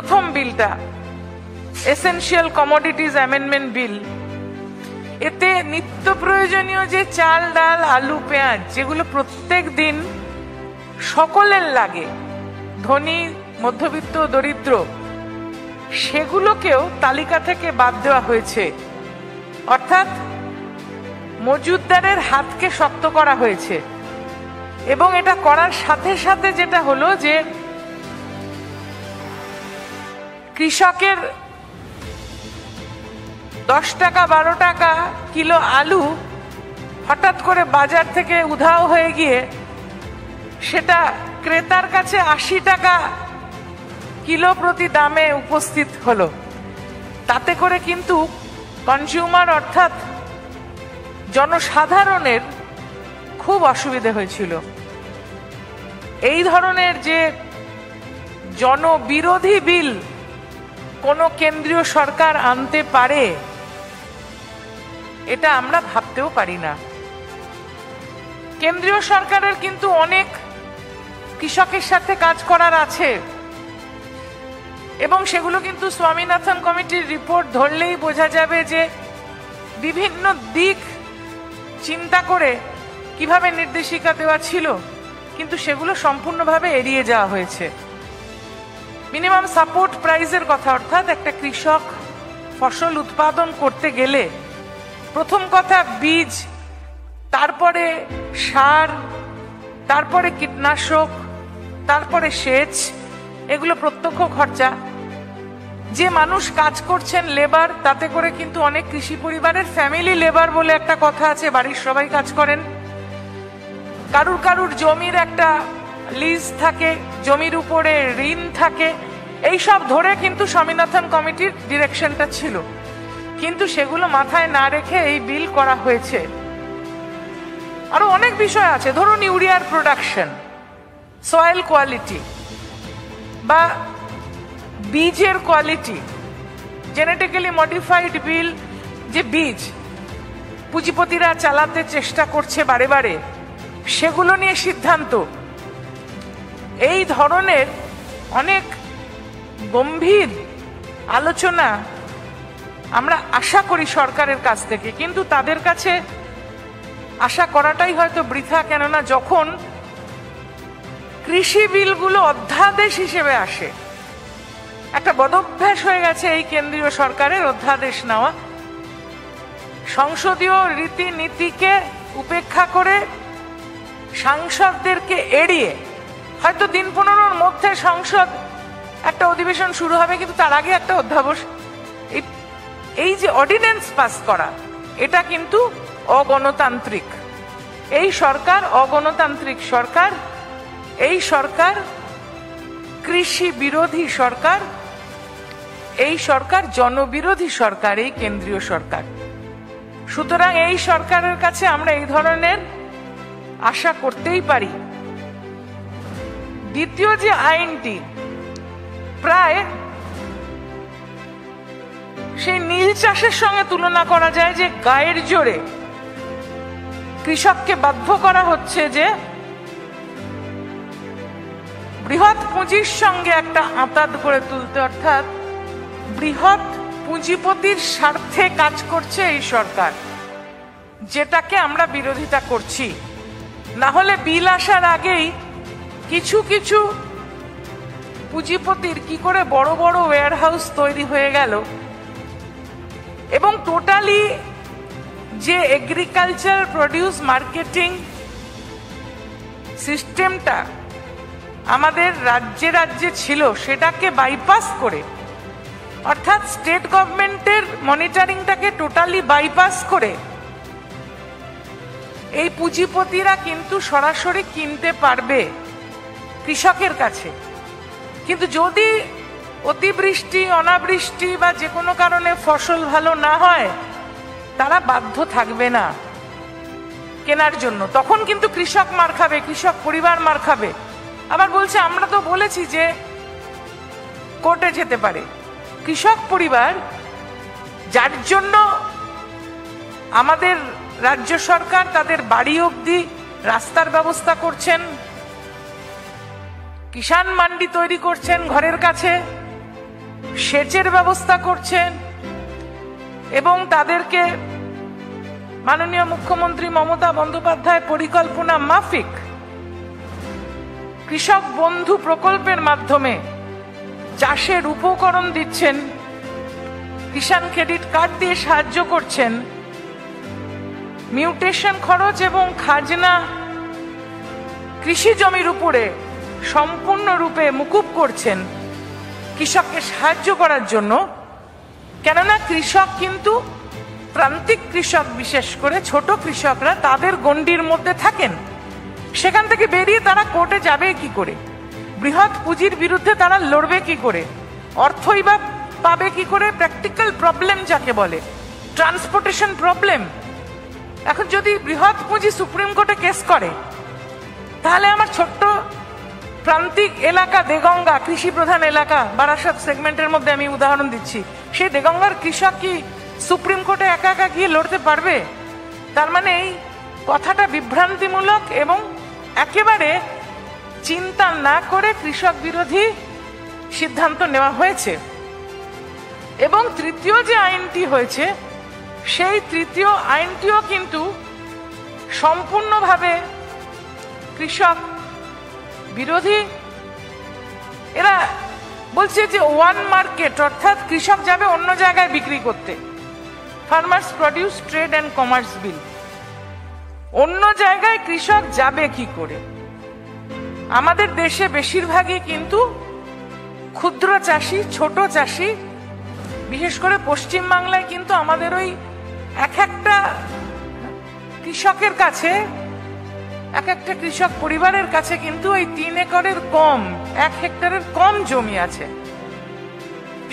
প্রথম বিলটা essential commodities amendment bill, এতে নিত্য প্রয়োজনীয় যে চাল ডাল আলু পেঁয়াজ যেগুলো প্রত্যেক দিন সকলের লাগে, ধনী মধ্যবিত্ত দরিদ্র, সেগুলোকেও তালিকা থেকে বাদ দেওয়া হয়েছে। অর্থাৎ মজুতদারের হাতকে শক্ত করা হয়েছে। এবং এটা করার সাথে সাথে যেটা হলো যে কৃষকের 10 টাকা 12 টাকা কিলো আলু হঠাৎ করে বাজার থেকে উধাও হয়ে গিয়ে সেটা ক্রেতার কাছে 80 টাকা কিলো প্রতি দামে উপস্থিত হলো। তাতে করে কিন্তু কনজিউমার অর্থাৎ জনসাধারণের খুব অসুবিধে হয়েছিল। এই ধরনের যে জনবিরোধী বিল কোনো কেন্দ্রীয় সরকার আনতে পারে, এটা আমরা ভাবতেও পারি না। কেন্দ্রীয় সরকারের কিন্তু অনেক কৃষকের সাথে কাজ করার আছে এবং সেগুলো কিন্তু স্বামীনাথন কমিটির রিপোর্ট ধরলেই বোঝা যাবে যে বিভিন্ন দিক চিন্তা করে কিভাবে নির্দেশিকা দেওয়া ছিল, কিন্তু সেগুলো সম্পূর্ণভাবে এড়িয়ে যাওয়া হয়েছে। মিনিমাম সাপোর্ট প্রাইসের কথা, অর্থাৎ একটা কৃষক ফসল উৎপাদন করতে গেলে প্রথম কথা বীজ, তারপরে সার, তারপরে কীটনাশক, তারপরে সেচ, এগুলো প্রত্যক্ষ খরচা। যে মানুষ কাজ করছেন লেবার, তাতে করে কিন্তু অনেক কৃষি পরিবারের ফ্যামিলি লেবার বলে একটা কথা আছে, বাড়ির সবাই কাজ করেন। কারুর কারুর জমির একটা লিজ থাকে, জমির উপরে ঋণ থাকে, এই সব ধরে কিন্তু স্বামীনাথন কমিটির ডিরেকশনটা ছিল, কিন্তু সেগুলো মাথায় না রেখে এই বিল করা হয়েছে। আরো অনেক বিষয় আছে, ধরুন ইউরিয়ার প্রোডাকশন, সয়েল কোয়ালিটি বা বীজের কোয়ালিটি, জেনেটিক্যালি মডিফাইড বিল, যে বীজ পুঁজিপতিরা চালাতে চেষ্টা করছে বারে বারে, সেগুলো নিয়ে সিদ্ধান্ত। এই ধরনের অনেক গম্ভীর আলোচনা আমরা আশা করি সরকারের কাছ থেকে, কিন্তু তাদের কাছে আশা করাটাই হয়তো বৃথা। কেননা যখন কৃষি বিলগুলো অধ্যাদেশ হিসেবে আসে, একটা বদভ্যাস হয়ে গেছে এই কেন্দ্রীয় সরকারের অধ্যাদেশ নেওয়া, সংসদীয় রীতিনীতিকে উপেক্ষা করে সাংসদদেরকে এড়িয়ে, হয়তো দিন 15-র মধ্যে সংসদ একটা অধিবেশন শুরু হবে, কিন্তু তার আগে একটা অধ্যাদেশ, এই যে অর্ডিন্যান্স পাস করা, এটা কিন্তু অগণতান্ত্রিক। এই সরকার অগণতান্ত্রিক সরকার, এই সরকার কৃষি বিরোধী সরকার, এই সরকার জনবিরোধী সরকার, এই কেন্দ্রীয় সরকার। সুতরাং এই সরকারের কাছে আমরা এই ধরনের আশা করতেই পারি। দ্বিতীয় যে আইনটি, প্রায় সেই নীল চাষের সঙ্গে তুলনা করা যায়, যে গায়ের জোরে কৃষককে বাধ্য করা হচ্ছে যে বৃহৎ পুঁজির সঙ্গে একটা আঁতাত করে তুলতে, অর্থাৎ বৃহৎ পুঁজিপতির স্বার্থে কাজ করছে এই সরকার, যেটাকে আমরা বিরোধিতা করছি। না হলে বিল আসার আগেই কিছু কিছু পুঁজিপতির কি করে বড় বড় ওয়্যারহাউস তৈরি হয়ে গেল, এবং টোটালি যে এগ্রিকালচার প্রডিউস মার্কেটিং সিস্টেমটা আমাদের রাজ্যে রাজ্যে ছিল, সেটাকে বাইপাস করে, অর্থাৎ স্টেট গভর্নমেন্টের মনিটরিংটাকে টোটালি বাইপাস করে এই পুঁজিপতিরা কিন্তু সরাসরি কিনতে পারবে কৃষকের কাছে। কিন্তু যদি অতিবৃষ্টি, অনাবৃষ্টি বা যে কোনো কারণে ফসল ভালো না হয়, তারা বাধ্য থাকবে না কেনার জন্য, তখন কিন্তু কৃষক মার খাবে, কৃষক পরিবার মার খাবে। আবার বলছে আমরা তো বলেছি যে কোর্টে যেতে পারে। কৃষক পরিবার, যার জন্য আমাদের রাজ্য সরকার তাদের বাড়ি অবধি রাস্তার ব্যবস্থা করছেন, কিষাণ মান্ডি তৈরি করছেন ঘরের কাছে, সেচের ব্যবস্থা করছেন এবং তাদেরকে মাননীয় মুখ্যমন্ত্রী মমতা বন্দ্যোপাধ্যায় পরিকল্পনা মাফিক কৃষক বন্ধু প্রকল্পের মাধ্যমে চাষের উপকরণ দিচ্ছেন, কিষাণ ক্রেডিট কার্ড দিয়ে সাহায্য করছেন, মিউটেশন খরচ এবং খাজনা কৃষি জমির উপরে সম্পূর্ণরূপে মুকুব করছেন কৃষককে সাহায্য করার জন্য। কেননা কৃষক কিন্তু প্রান্তিক কৃষক, বিশেষ করে ছোট কৃষকরা তাদের গণ্ডির মধ্যে থাকেন। সেখান থেকে বেরিয়ে তারা কোর্টে যাবে কি করে, বৃহৎ পুঁজির বিরুদ্ধে তারা লড়বে কি করে, অর্থই বা পাবে কি করে, প্র্যাকটিক্যাল প্রবলেম যাকে বলে, ট্রান্সপোর্টেশন প্রবলেম। এখন যদি বৃহৎ পুঁজি সুপ্রিম কোর্টে কেস করে, তাহলে আমার ছোট্ট প্রান্তিক এলাকা দেগঙ্গা, কৃষি প্রধান এলাকা, বারাসাত সেগমেন্টের মধ্যে আমি উদাহরণ দিচ্ছি, সেই দেগঙ্গার কৃষক কি সুপ্রিম কোর্টে একা একা গিয়ে লড়তে পারবে? তার মানে এই কথাটা বিভ্রান্তিমূলক এবং একেবারে চিন্তা না করে কৃষক বিরোধী সিদ্ধান্ত নেওয়া হয়েছে। এবং তৃতীয় যে আইনটি হয়েছে, সেই তৃতীয় আইনটিও কিন্তু সম্পূর্ণভাবে কৃষক বিরোধী। এরা বলছে যে ওয়ান মার্কেট, অর্থাৎ কৃষক যাবে অন্য জায়গায় বিক্রি করতে, farmers produce trade and commerce bill. অন্য জায়গায় কৃষক যাবে কি করে? আমাদের দেশে বেশিরভাগই কিন্তু ক্ষুদ্র চাষি, ছোট চাষি, বিশেষ করে পশ্চিম বাংলায় কিন্তু আমাদের ওই এক একটা কৃষকের কাছে, এক একটা কৃষক পরিবারের কাছে কিন্তু ওই 3 একরের কম, 1 হেক্টরের কম জমি আছে।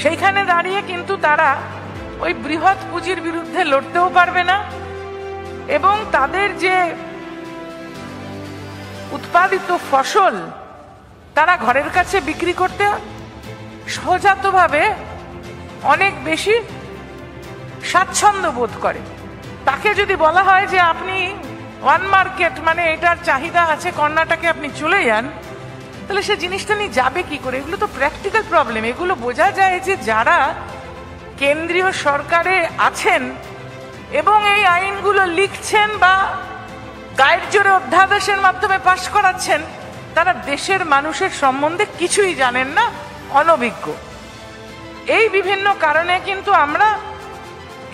সেইখানে দাঁড়িয়ে কিন্তু তারা ওই বৃহৎ পুঁজির বিরুদ্ধে লড়তেও পারবে না এবং তাদের যে উৎপাদিত ফসল তারা ঘরের কাছে বিক্রি করতে সহজাতভাবে অনেক বেশি স্বাচ্ছন্দ্য বোধ করে। তাকে যদি বলা হয় যে আপনি ওয়ান মার্কেট, মানে এটার চাহিদা আছে কর্ণাটকে, আপনি চলে যান, তাহলে সে জিনিসটা নিয়ে যাবে কি করে? এগুলো তো প্র্যাকটিক্যাল প্রবলেম। এগুলো বোঝা যায় যে যারা কেন্দ্রীয় সরকারে আছেন এবং এই আইনগুলো লিখছেন বা গায়ের জোরে অধ্যাদেশের মাধ্যমে পাশ করাচ্ছেন, তারা দেশের মানুষের সম্বন্ধে কিছুই জানেন না, অনভিজ্ঞ। এই বিভিন্ন কারণে কিন্তু আমরা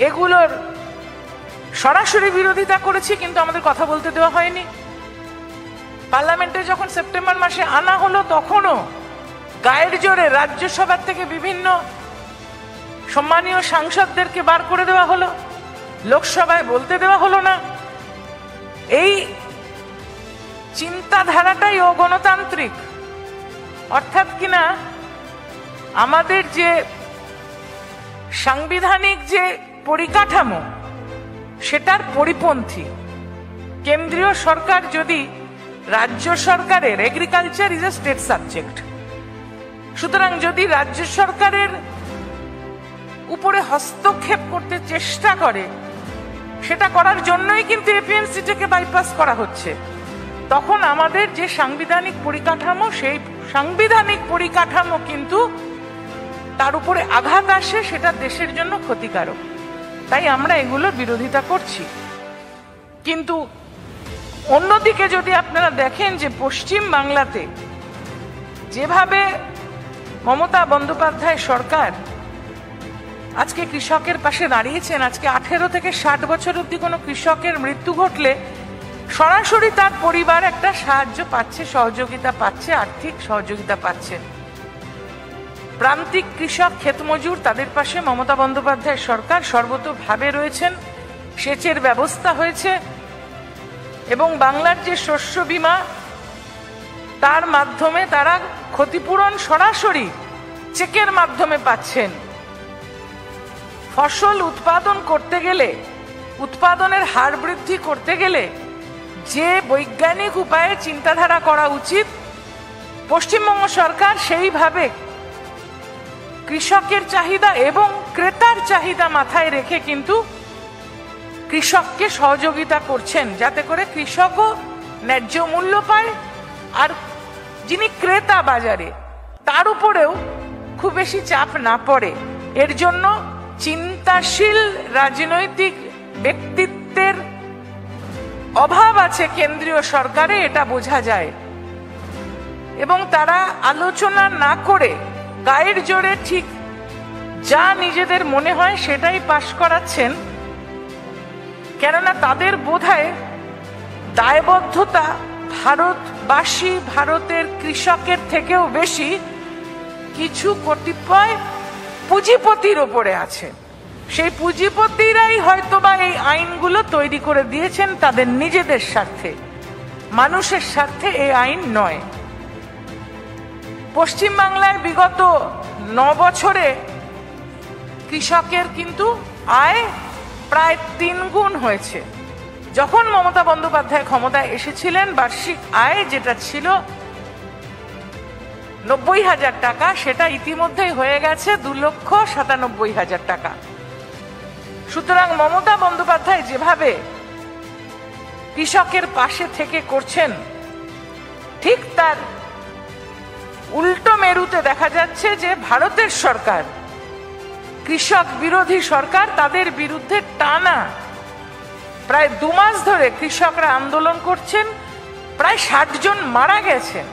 এগুলোর সরাসরি বিরোধিতা করেছি, কিন্তু আমাদের কথা বলতে দেওয়া হয়নি। পার্লামেন্টে যখন সেপ্টেম্বর মাসে আনা হলো, তখনও গায়ের জোরে রাজ্যসভার থেকে বিভিন্ন সম্মানীয় সাংসদদেরকে বার করে দেওয়া হলো, লোকসভায় বলতে দেওয়া হলো না। এই চিন্তাধারাটাই অগণতান্ত্রিক, অর্থাৎ কিনা আমাদের যে সাংবিধানিক যে পরিকাঠামো সেটার পরিপন্থী। কেন্দ্রীয় সরকার যদি রাজ্য সরকারের, agriculture is a state subject, সুতরাং যদি রাজ্য সরকারের উপরে হস্তক্ষেপ করতে চেষ্টা করে, সেটা করার জন্যই কিন্তু এপিএমসিটাকে বাইপাস করা হচ্ছে। তখন আমাদের যে সাংবিধানিক পরিকাঠামো, সেই সাংবিধানিক পরিকাঠামো কিন্তু তার উপরে আঘাত আসে, সেটা দেশের জন্য ক্ষতিকারক। তাই আমরা এগুলোর বিরোধিতা করছি। কিন্তু অন্যদিকে যদি আপনারা দেখেন যে পশ্চিম বাংলাতে যেভাবে মমতা বন্দ্যোপাধ্যায় সরকার আজকে কৃষকের পাশে দাঁড়িয়েছেন, আজকে 18 থেকে 60 বছর অবধি কোনো কৃষকের মৃত্যু ঘটলে সরাসরি তার পরিবার একটা সাহায্য পাচ্ছে, সহযোগিতা পাচ্ছে, আর্থিক সহযোগিতা পাচ্ছে। প্রান্তিক কৃষক, ক্ষেতমজুর, তাদের পাশে মমতা বন্দ্যোপাধ্যায় সরকার সর্বতোভাবে রয়েছেন। সেচের ব্যবস্থা হয়েছে এবং বাংলার যে শস্য বীমা, তার মাধ্যমে তারা ক্ষতিপূরণ সরাসরি চেকের মাধ্যমে পাচ্ছেন। ফসল উৎপাদন করতে গেলে, উৎপাদনের হার বৃদ্ধি করতে গেলে যে বৈজ্ঞানিক উপায়ে চিন্তাধারা করা উচিত, পশ্চিমবঙ্গ সরকার সেইভাবে কৃষকের চাহিদা এবং ক্রেতার চাহিদা মাথায় রেখে কিন্তু কৃষককে সহযোগিতা করছেন, যাতে করে কৃষকও ন্যায্য মূল্য পায় আর যিনি ক্রেতা বাজারে তার উপরেও খুব বেশি চাপ না পড়ে। এর জন্য চিন্তাশীল রাজনৈতিক ব্যক্তিত্বের অভাব আছে কেন্দ্রীয় সরকারে, এটা বোঝা যায়। এবং তারা আলোচনা না করে গায়ের জোরে ঠিক যা নিজেদের মনে হয় সেটাই পাশ করাচ্ছেন, কেননা তাদের বোধহয় দায়বদ্ধতা ভারতবাসী, ভারতের কৃষকের থেকেও বেশি কিছু কতিপয় পুঁজিপতির ওপরে আছে। সেই পুঁজিপতিরাই হয়তোবা এই আইনগুলো তৈরি করে দিয়েছেন তাদের নিজেদের স্বার্থে, মানুষের স্বার্থে এই আইন নয়। পশ্চিমবাংলায় বিগত 9 বছরে কৃষকের কিন্তু আয় প্রায় 3 গুণ হয়েছে। যখন মমতা বন্দ্যোপাধ্যায় ক্ষমতায় এসেছিলেন, বার্ষিক আয় যেটা ছিল 90,000 টাকা, সেটা ইতিমধ্যেই হয়ে গেছে 2,97,000 টাকা। সুতরাং মমতা বন্দ্যোপাধ্যায় যেভাবে কৃষকের পাশে থেকে করছেন, ঠিক তার উল্টো মেরুতে দেখা যাচ্ছে যে ভারতের সরকার, কৃষক বিরোধী সরকার, তাদের বিরুদ্ধে টানা প্রায় 2 মাস ধরে কৃষকরা আন্দোলন করছেন। প্রায় 60 জন মারা গেছেন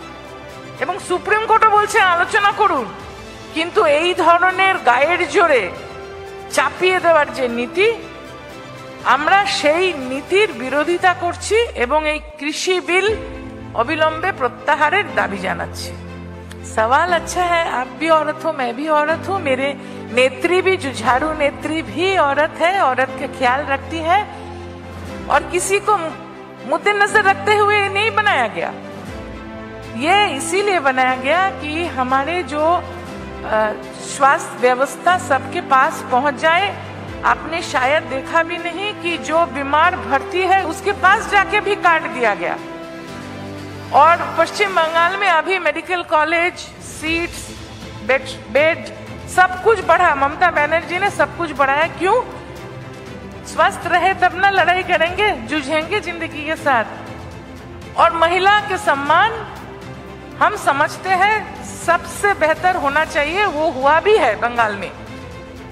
এবং সুপ্রিম কোর্টও বলছে আলোচনা করুন। কিন্তু এই ধরনের গায়ের জোরে চাপিয়ে দেওয়ার যে নীতি, আমরা সেই নীতির বিরোধিতা করছি এবং এই কৃষি বিল অবিলম্বে প্রত্যাহারের দাবি জানাচ্ছি। सवाल अच्छा है, आप भी औरत हो, मैं भी औरत हूँ, मेरे नेत्री भी, जुझारू नेत्री भी औरत है, औरत का ख्याल रखती है और किसी को मुद्देनजर रखते हुए नहीं बनाया गया। ये इसीलिए बनाया गया कि हमारे जो स्वास्थ्य व्यवस्था सबके पास पहुंच जाए। आपने शायद देखा भी नहीं कि जो बीमार भर्ती है उसके पास जाके भी काट दिया गया। और पश्चिम बंगाल में अभी मेडिकल कॉलेज, सीट्स, बेड सब कुछ बढ़ा। ममता बनर्जी ने सब कुछ बढ़ाया। क्यों? स्वस्थ रहे तब ना लड़ाई करेंगे, जूझेंगे जिंदगी के साथ। और महिला के सम्मान हम समझते हैं सबसे बेहतर होना चाहिए, वो हुआ भी है बंगाल में,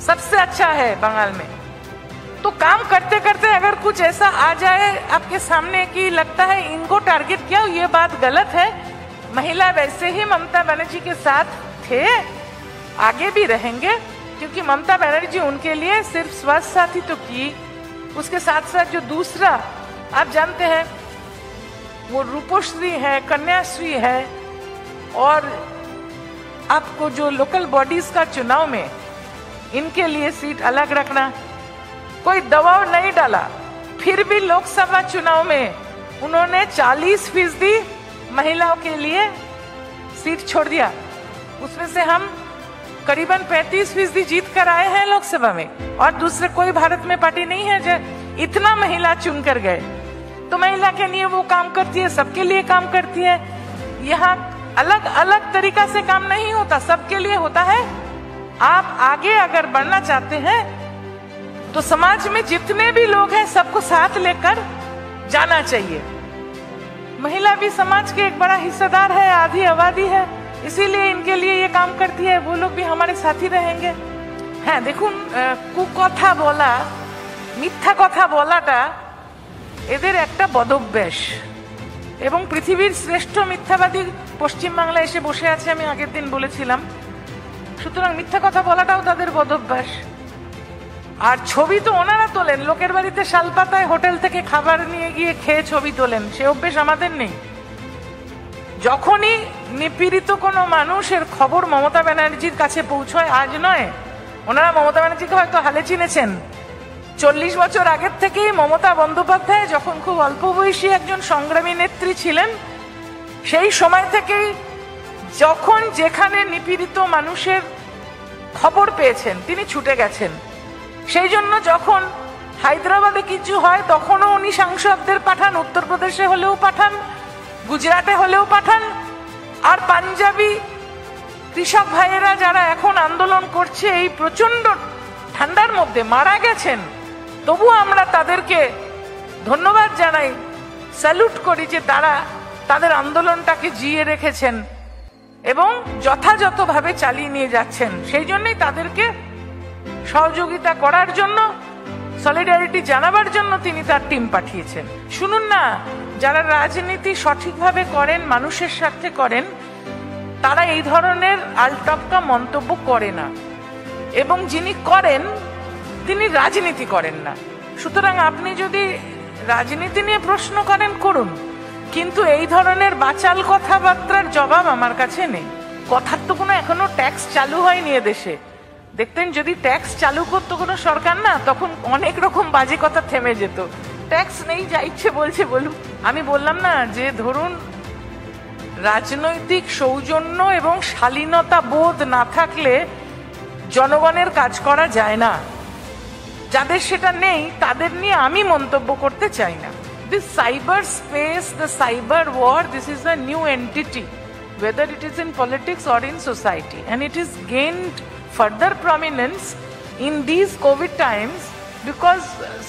सबसे अच्छा है बंगाल में। तो काम करते करते अगर कुछ ऐसा आ जाए आपके सामने कि लगता है इनको टारगेट किया, ये बात गलत है। महिला वैसे ही ममता बनर्जी के साथ थे, आगे भी रहेंगे, क्योंकि ममता बनर्जी उनके लिए सिर्फ स्वास्थ्य साथी तो की, उसके साथ साथ जो दूसरा आप जानते हैं वो रूपोश्री है, कन्याश्री है। और आपको जो लोकल बॉडीज का चुनाव में इनके लिए सीट अलग रखना, कोई दबाव नहीं डाला। फिर भी लोकसभा चुनाव में उन्होंने 40% महिलाओं के लिए सीट छोड़ दिया। उसमें से हम करीबन 35% जीत कर आए हैं लोकसभा में, और दूसरे कोई भारत में पार्टी नहीं है जो इतना महिला चुन कर गए। तो महिला के लिए वो काम करती है, सबके लिए काम करती है। यहाँ अलग अलग तरीका से काम नहीं होता, सबके लिए होता है। आप आगे अगर बढ़ना चाहते हैं तो समाज में जितने भी लोग हैं सबको साथ लेकर जाना चाहिए। महिला भी समाज के एक बड़ा हिस्सेदार है, आधी आबादी है, इसीलिए इनके लिए ये काम करती है। वो लोग भी हमारे साथी रहेंगे। হ্যাঁ দেখুন, কুকথা বলা, মিথ্যা কথা বলাটা এদের একটা বদভ্যাস, এবং পৃথিবীর শ্রেষ্ঠ মিথ্যাবাদী পশ্চিমবাংলায় এসে বসে আছে, আমি আগের দিন বলেছিলাম। সুতরাং মিথ্যা কথা বলাটাও তাদের বদভ্যাস। আর ছবি তো ওনারা তোলেন, লোকের বাড়িতে শালপাতায় হোটেল থেকে খাবার নিয়ে গিয়ে খেয়ে ছবি তোলেন, সে অভ্যেস আমাদের নেই। যখনই নিপীড়িত কোনো মানুষের খবর মমতা ব্যানার্জির কাছে পৌঁছয়, আজ নয়, ওনারা মমতা ব্যানার্জিকে হয়তো হালে চিনেছেন। 40 বছর আগের থেকেই মমতা বন্দ্যোপাধ্যায় যখন খুব অল্প বয়সী একজন সংগ্রামী নেত্রী ছিলেন, সেই সময় থেকেই যখন যেখানে নিপীড়িত মানুষের খবর পেয়েছেন তিনি ছুটে গেছেন। সেই জন্য যখন হায়দ্রাবাদে কিছু হয় তখনও উনি সাংসদদের পাঠান, উত্তরপ্রদেশে হলেও পাঠান, গুজরাটে হলেও পাঠান। আর পাঞ্জাবি কৃষক ভাইয়েরা যারা এখন আন্দোলন করছে এই প্রচন্ড ঠান্ডার মধ্যে মারা গেছেন, তবু আমরা তাদেরকে ধন্যবাদ জানাই, স্যালুট করি যে তারা তাদের আন্দোলনটাকে জিয়ে রেখেছেন। এবং যথাযথভাবে চালিয়ে নিয়ে যাচ্ছেন। সেই জন্যই তাদেরকে সহযোগিতা করার জন্য, সলিডারিটি জানাবার জন্য তিনি তার টিম পাঠিয়েছেন। শুনুন না, যারা রাজনীতি সঠিকভাবে করেন, মানুষের স্বার্থে করেন, তারা এই ধরনের আলটপকা মন্তব্য করে না, এবং যিনি করেন তিনি রাজনীতি করেন না। সুতরাং আপনি যদি রাজনীতি নিয়ে প্রশ্ন করেন, করুন, কিন্তু এই ধরনের বাচাল কথাবার্তার জবাব আমার কাছে নেই। কথার তো কোনো এখনো ট্যাক্স চালু হয়নি এদেশে। দেখতেন যদি ট্যাক্স চালু করতো কোনো সরকার, না তখন অনেক রকম বাজে কথা থেমে যেত। ট্যাক্স নেই, যা ইচ্ছে বলছে বলুক। আমি বললাম না যে ধরুন রাজনৈতিক সৌজন্য এবং শালীনতা বোধ না থাকলে জনগণের কাজ করা যায় না। যাদের সেটা নেই তাদের নিয়ে আমি মন্তব্য করতে চাই না। This cyber space, the cyber war, this is a new entity, whether it is in politics or in society, and it is gained further prominence in these COVID times because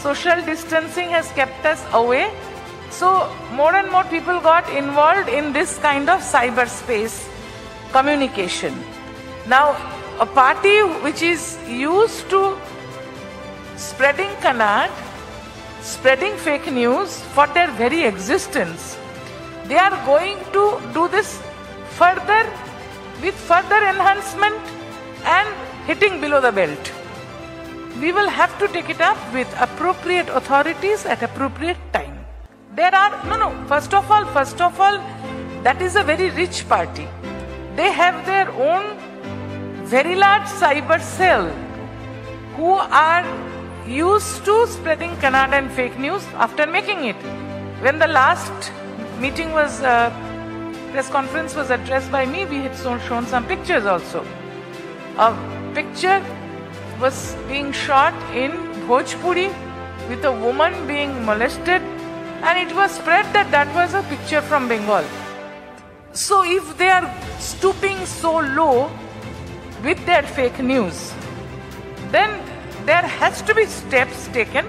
social distancing has kept us away. So more and more people got involved in this kind of cyberspace communication. Now, a party which is used to spreading canard, spreading fake news for their very existence, they are going to do this further with further enhancement and hitting below the belt. We will have to take it up with appropriate authorities at appropriate time. There are first of all that is a very rich party. They have their own very large cyber cell who are used to spreading canard and fake news after making it. When the last meeting was press conference was addressed by me, we had shown some pictures also. A picture was being shot in Bhojpuri with a woman being molested, and it was spread that that was a picture from Bengal. So if they are stooping so low with their fake news, then there has to be steps taken.